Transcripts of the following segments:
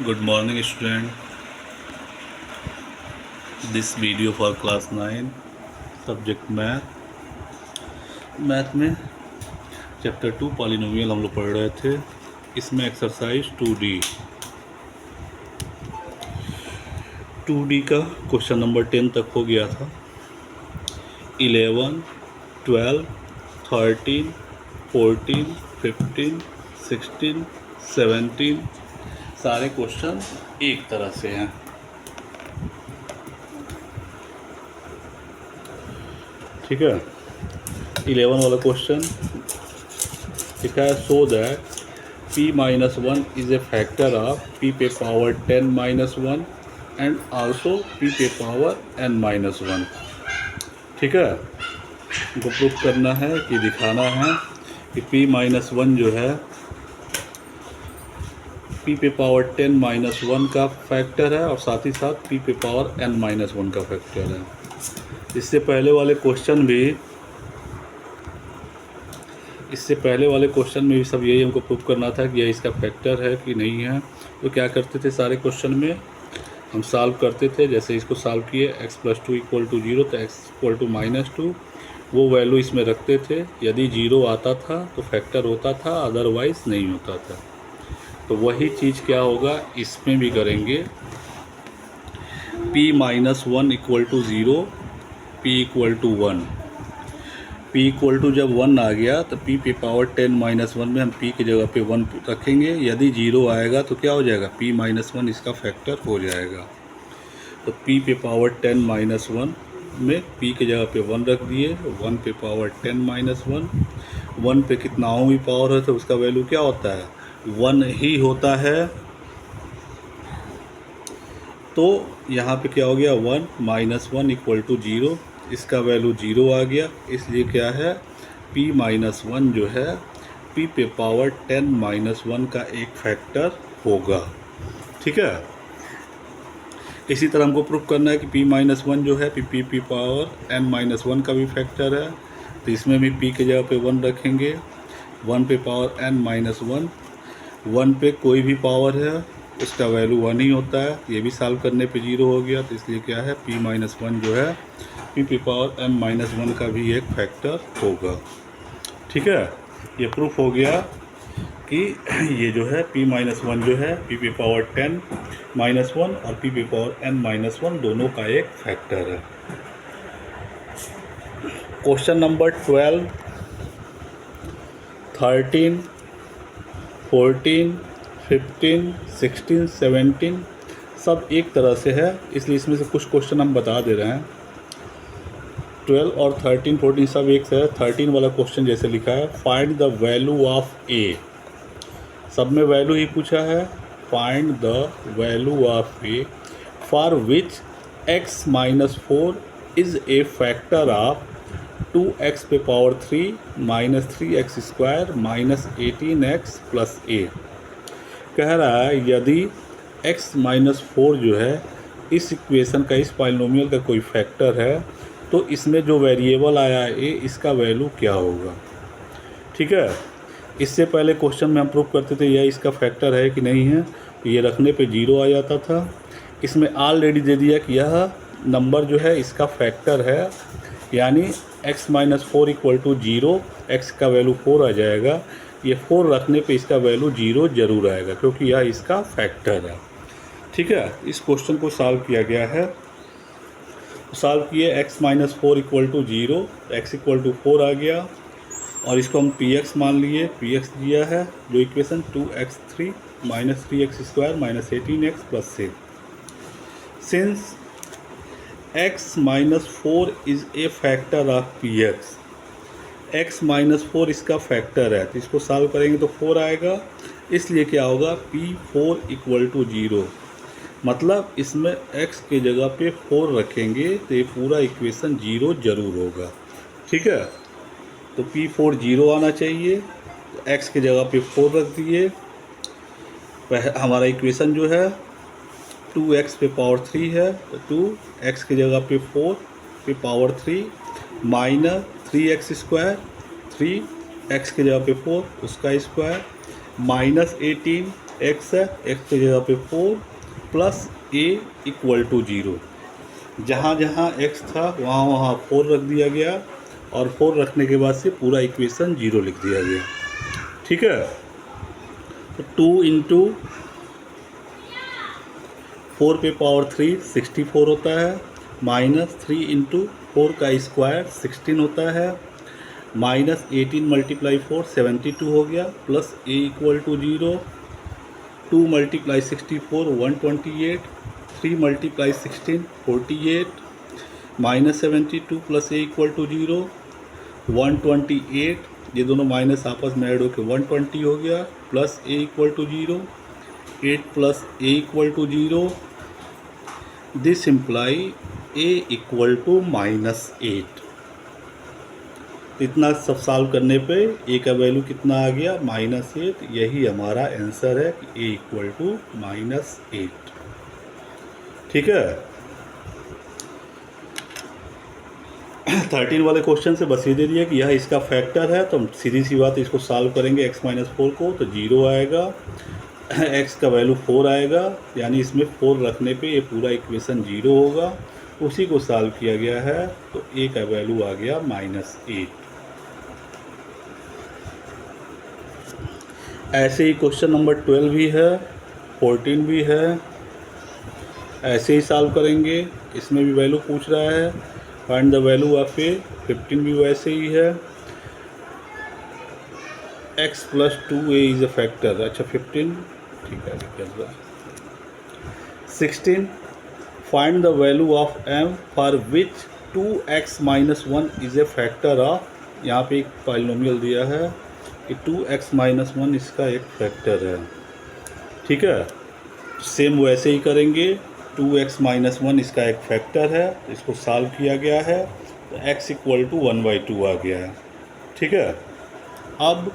Good morning, student. This video for class 9, subject math. Math में chapter 2 polynomial हम लोग पढ़ रहे थे। इसमें एक्सरसाइज 2D का क्वेश्चन नंबर 10 तक हो गया था। 11, 12, 13, 14, 15, 16, 17 सारे क्वेश्चन एक तरह से हैं। ठीक है। 11 वाला क्वेश्चन लिखा है, so that p-1 is a factor of p पे पावर 10-1 एंड आल्सो p पे पावर n-1। ठीक है। इनको प्रूफ करना है कि दिखाना है कि p-1 जो है p पे पावर 10-1 का फैक्टर है और साथ ही साथ p पे पावर n-1 का फैक्टर है। इससे पहले वाले क्वेश्चन में भी सब यही हमको प्रूव करना था कि यह इसका फैक्टर है कि नहीं है। तो क्या करते थे, सारे क्वेश्चन में हम सॉल्व करते थे। जैसे इसको सॉल्व किए x + 2 = 0 तो x = -2 वो वैल्यू इसमें रखते थे। यदि 0 आता था तो फैक्टर होता था, अदरवाइज़ नहीं होता था। तो वही चीज़ क्या होगा इसमें भी करेंगे। p-1 = 0, p = 1। p जब 1 आ गया तो p पे पावर 10-1 में हम p की जगह पे 1 रखेंगे। यदि 0 आएगा तो क्या हो जाएगा, p-1 इसका फैक्टर हो जाएगा। तो p पे पावर 10-1 में p की जगह पे 1 रख दिए। 1 पे पावर 10-1, 1 पे कितनाओं भी पावर है तो उसका वैल्यू क्या होता है, 1 ही होता है। तो यहाँ पे क्या हो गया, 1-1 = 0, इसका वैल्यू 0 आ गया। इसलिए क्या है, p-1 जो है p पे पावर 10-1 का एक फैक्टर होगा। ठीक है। इसी तरह हमको प्रूफ करना है कि p-1 जो है p पे पावर n-1 का भी फैक्टर है। तो इसमें भी p की जगह पे 1 रखेंगे। 1 पे पावर n-1, 1 पे कोई भी पावर है उसका वैल्यू 1 ही होता है। ये भी सॉल्व करने पे 0 हो गया। तो इसलिए क्या है, p-1 जो है p पे पावर n-1 का भी एक फैक्टर होगा। ठीक है। ये प्रूफ हो गया कि ये जो है p-1 जो है p पे पावर 10-1 और p पे पावर n-1 दोनों का एक फैक्टर है। क्वेश्चन नंबर 12, 13, 14, 15, 16, 17 सब एक तरह से है, इसलिए इसमें से कुछ क्वेश्चन हम बता दे रहे हैं। 12 और 13, 14 सब एक से है। 13 वाला क्वेश्चन जैसे लिखा है, find the value of a। सब में वैल्यू ही पूछा है। Find the value of a for which x - 4 is a factor of 2x पे पावर 3 -3x² -18x + a। कह रहा है यदि x - 4 जो है इस इक्वेशन का, इस पॉलिनोमियल का कोई फैक्टर है तो इसमें जो वेरिएबल आया है a, इसका वैल्यू क्या होगा। ठीक है। इससे पहले क्वेश्चन में हम प्रूव करते थे यह इसका फैक्टर है कि नहीं है। तो ये रखने पे 0 आ जाता था। इसमें ऑलरेडी दे दिया कि यह नंबर जो है इसका फैक्टर है, यानी x - 4 = 0, x का वैल्यू 4 आ जाएगा। ये 4 रखने पे इसका वैल्यू 0 जरूर आएगा क्योंकि यह इसका फैक्टर है। ठीक है। इस क्वेश्चन को सॉल्व किया गया है। सॉल्व किए, x - 4 = 0, x = 4 आ गया और इसको हम px मान लिए। px दिया है जो equation 2x3 -3x² -18x + c। Since x - 4 is a factor of px, x - 4 इसका फैक्टर है तो इसको सॉल्व करेंगे तो 4 आएगा। इसलिए क्या होगा, p4 = 0, मतलब इसमें x के जगह पे 4 रखेंगे तो ये पूरा इक्वेशन 0 जरूर होगा। ठीक है। तो p4 0 आना चाहिए। तो x के जगह पे 4 रख दिए। हमारा इक्वेशन जो है 2x पे पावर 3 है तो 2x की जगह पे 4 पे पावर 3 -3x², 3x की जगह पे 4 उसका स्क्वायर -18 एक्स है, एक्स की जगह पे 4 प्लस ए इक्वल टू 0। जहाँ जहाँ एक्स था वहाँ वहाँ 4 रख दिया गया और 4 रखने के बाद से पूरा इक्वेशन 0 लिख दिया गया। ठीक है, तो 2 इंटू 4 पे पावर 3 64 होता है, माइनस 3 इंटू 4 का स्क्वायर 16 होता है, माइनस 18 मल्टीप्लाई 4 72 हो गया, plus a equal to 0, 2 multiply 64 128, 3 multiply 16 48, minus 72 plus a equal to 0 128, ये दोनों माइनस आपस में ऐड होकर 120 हो गया, plus a equal to 0, 8 plus a equal to 0, this imply a equal to -8। इतना सब सॉल्व करने पे ए का वैल्यू कितना आ गया -8। यही हमारा आंसर है कि ए इक्वल टू -8। ठीक है, 13 वाले क्वेश्चन से बस ये दे दिया कि यह इसका फैक्टर है, तो हम सीधी सी बात इसको सॉल्व करेंगे x-4 को, तो 0 आएगा, x का वैल्यू 4 आएगा, यानी इसमें 4 रखने पे ये पूरा इक्वेशन 0 होगा। उसी को सॉल्व किया गया है, तो a का वैल्यू आ गया -8। ऐसे ही क्वेश्चन नंबर 12 भी है, 14 भी है, ऐसे ही सॉल्व करेंगे। इसमें भी वैल्यू पूछ रहा है, फाइंड द वैल्यू ऑफ ए, 15 भी वैसे ही है, x plus 2a is a factor. अच्छा 15 ठीक है, 16 find the value of m for which 2x minus 1 is a factor of, यहाँ पे एक पॉलिनोमियल दिया है कि 2x माइनस 1 इसका एक फैक्टर है। ठीक है, सेम वैसे ही करेंगे, 2x माइनस 1 इसका एक फैक्टर है, इसको सॉल्व किया गया है, तो x इक्वल टू 1/2 आ गया है। ठीक है, अब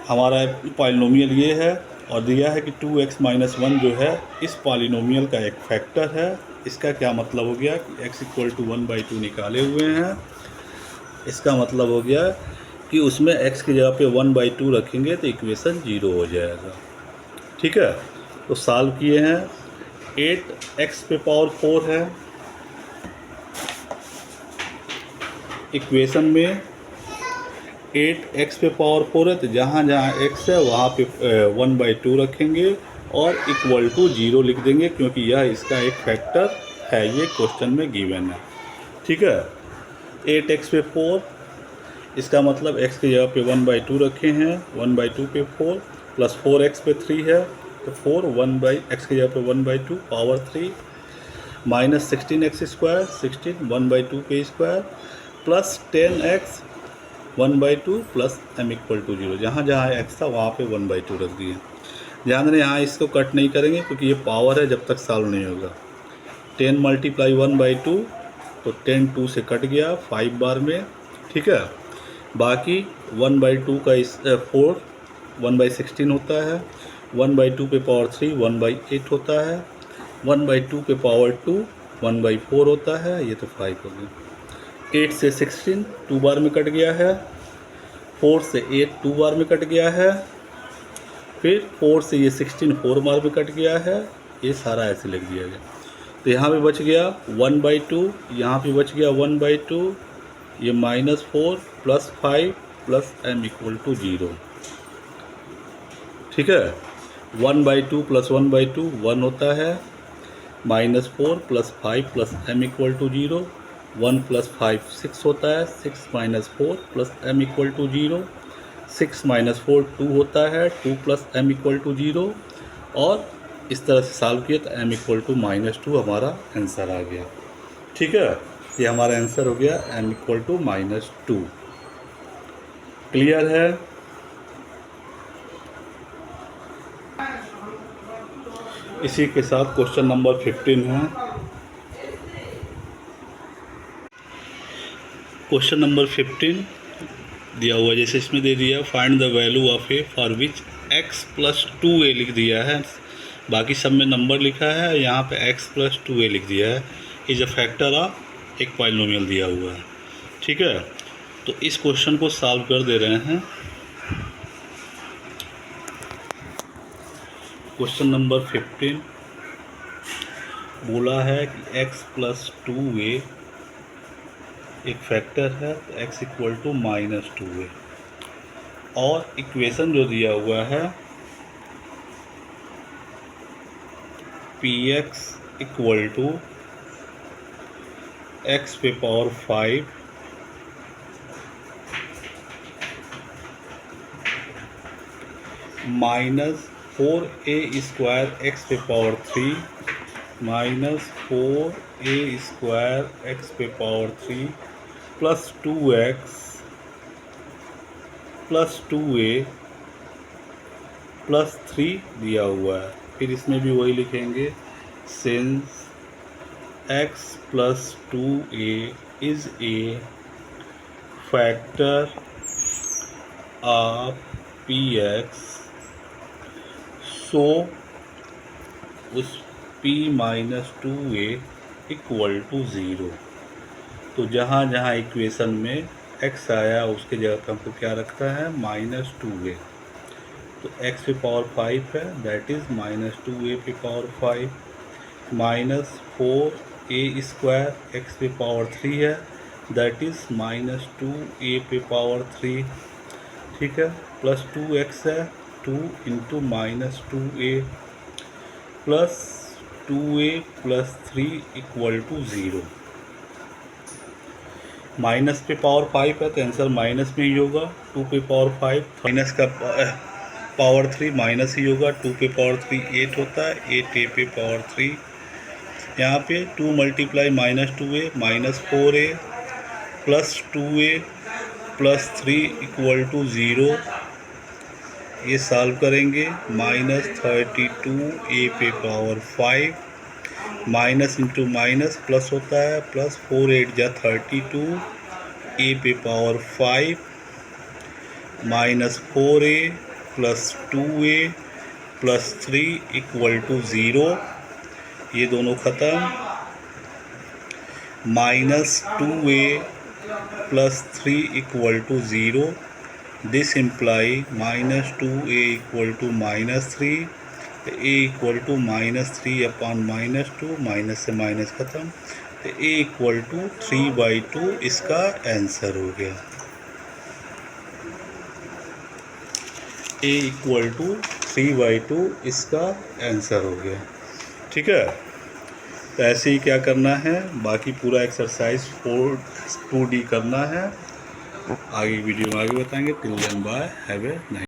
हमारा पॉलिनोमियल ये है और दिया है कि 2x माइनस 1 जो है इस पॉलिनोमियल का एक फैक्टर है। इसका क्या मतलब हो गया कि x इक्वल टू 1/2 निकाले हुए हैं, इसका मतलब हो गया कि उसमें x की जगह पे 1/2 रखेंगे तो इक्वेशन 0 हो जाएगा। ठीक है, तो सॉल्व किए हैं, 8x पे पावर 4 है, इक्वेशन में 8x पे पावर 4 है, तो जहाँ जहाँ x है वहाँ पे 1/2 रखेंगे और इक्वल टू 0 लिख देंगे, क्योंकि यह इसका एक फैक्टर है, ये क्वेश्चन में गिवन है। ठीक है, 8x पे 4, इसका मतलब x की जगह पे 1/2 रखे हैं, 1/2 पे 4 प्लस 4x पे 3 है, तो 4 x की जगह पे 1/2 पावर 3 माइनस 16x स्क्वायर, 16 1/2 पे square plus 10x 1/2 plus m equal to 0। जहाँ जहाँ x था वहाँ पे 1/2 रख दिए। ध्यान दें, यहाँ इसको कट नहीं करेंगे क्योंकि ये पावर है, जब तक सॉल्व नहीं होगा। 10 मल्टीप्लाई 1/2, तो 10 2 से कट गया 5 बार में। ठीक है, बाकी 1/2 का 4 1/16 होता है, 1/2 पे पावर 3 1/8 होता है, 1/2 पे पावर 2 1/4 होता है, ये तो 5 हो गया। 8 से 16 2 बार में कट गया है, 4 से 8 2 बार में कट गया है, फिर 4 से ये 16 4 बार में कट गया है, ये सारा ऐसे लिख दिया गया। तो यहाँ पे बच गया 1/2, यहाँ पे बच गया 1/2, ये -4 plus 5 plus m equal to 0। ठीक है, 1/2 प्लस 1/2 1 होता है, -4 plus 5 plus m equal to 0, 1 plus 5 6 होता है, 6 minus 4 plus m equal to 0, 6 minus 4 2 होता है, 2 प्लस m इक्वल टू 0, और इस तरह से सॉल्व किया तो m इक्वल टू -2 हमारा आंसर आ गया। ठीक है, ये हमारा आंसर हो गया m इक्वल टू -2। क्लियर है? इसी के साथ क्वेश्चन नंबर 15 है। क्वेश्चन नंबर 15 दिया हुआ, जैसे इसमें दे दिया find the value of A for which x plus 2a लिख दिया है, बाकी सब में नंबर लिखा है, यहाँ पे x प्लस 2a लिख दिया है, इज अ फैक्टर ऑफ एक पॉलिनोमियल दिया हुआ है। ठीक है, तो इस क्वेश्चन को सॉल्व कर दे रहे हैं। क्वेश्चन नंबर 15 बोला है कि x प्लस 2a एक फैक्टर है, तो x equal to minus 2a, और इक्वेशन जो दिया हुआ है px इक्वल टू x पे power 5 minus 4a square x पे power 3 minus 4a square x पे power 3 plus 2x plus 2a plus 3 दिया हुआ है। फिर इसमें भी वही लिखेंगे, since x plus 2a is a factor of px, so उस p minus 2a equal to 0। तो जहाँ जहाँ इक्वेशन में x आया उसके जगह पर हमको क्या रखता है, माइनस 2a। तो x पे पावर 5 है, दैट इज़ माइनस 2a पे power 5, minus 4a square x पे पावर 3 है, दैट इज़ माइनस 2a पे पावर 3, ठीक है, प्लस 2x है, 2 into minus 2a plus 2a plus 3 equal to 0। Minus पे पावर 5 है तो आंसर माइनस में ही होगा, 2 पे पावर 5 माइनस का पावर 3 माइनस ही होगा, 2 पे पावर 3 8 होता है, 8a पे पावर 3, यहाँ पे 2 multiply minus 2a minus 4a plus 2a plus 3 equal to 0। ये सॉल्व करेंगे, माइनस 32a पे power 5 minus into minus plus होता है, प्लस 4 8 जा 32 a पे power 5 minus 4a plus 2a plus 3 equal to 0। ये दोनों ख़त्म, minus 2a plus 3 equal to 0। This imply minus 2a equal to minus 3, तो a equal to minus 3 upon minus 2, minus से minus ख़त्म, तो a इक्वल टू 3/2 इसका answer हो गया। a इक्वल टू 3/2 इसका आंसर हो गया, ठीक है। तो ऐसे ही क्या करना है, बाकी पूरा एक्सरसाइज 2D करना है। आगे वीडियो में आगे बताएंगे। Till then bye, have a nice.